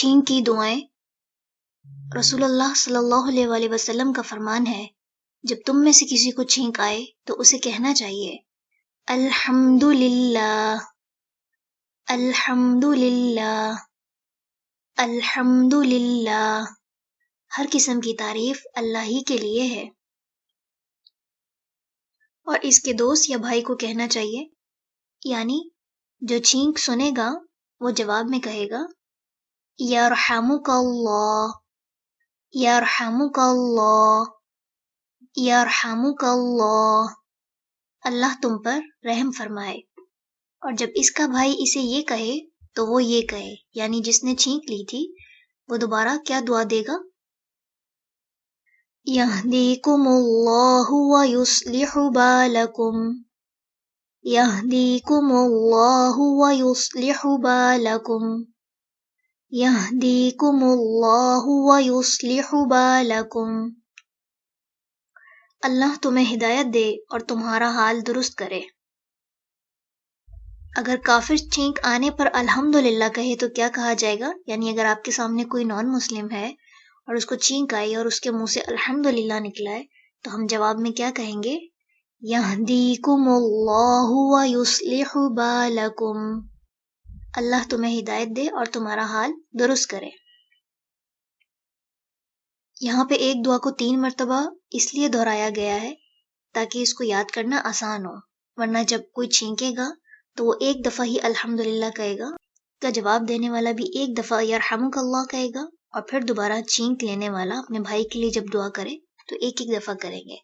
چھینک کی دعائیں۔ رسول اللہ صلی اللہ علیہ وسلم کا فرمان ہے، جب تم میں سے کسی کو چھینک آئے تو اسے کہنا چاہیے الحمد للہ، الحمد للہ، الحمد للہ۔ ہر قسم کی تعریف اللہ ہی کے لیے ہے۔ اور اس کے دوست یا بھائی کو کہنا چاہیے، یعنی جو چھینک سنے گا وہ جواب میں کہے گا یرحمک اللہ، یرحمک اللہ، یرحمک اللہ، اللہ تم پر رحم فرمائے۔ اور جب اس کا بھائی اسے یہ کہے تو وہ یہ کہے، یعنی جس نے چھینک لی تھی وہ دوبارہ کیا دعا دے گا؟ یہدیکم اللہ ویصلح بالکم، یہدیکم اللہ ویصلح بالکم، یہدیکم اللہ ویصلح بالکم۔ اللہ تمہیں ہدایت دے اور تمہارا حال درست کرے۔ اگر کافر چھینک آنے پر الحمدللہ کہے تو کیا کہا جائے گا؟ یعنی اگر آپ کے سامنے کوئی نان مسلم ہے اور اس کو چھینک آئی اور اس کے منہ سے الحمدللہ نکلا ہے تو ہم جواب میں کیا کہیں گے؟ یہدیکم اللہ ویصلح بالکم، اللہ تمہیں ہدایت دے اور تمہارا حال درست کرے۔ یہاں پہ ایک دعا کو 3 مرتبہ اس لیے دہرایا گیا ہے تاکہ اس کو یاد کرنا آسان ہو، ورنہ جب کوئی چھینکے گا تو وہ ایک دفعہ ہی الحمدللہ کہے گا، کا جواب دینے والا بھی ایک دفعہ یرحمک اللہ کہے گا، اور پھر دوبارہ چھینک لینے والا اپنے بھائی کے لیے جب دعا کرے تو ایک ایک دفعہ کریں گے۔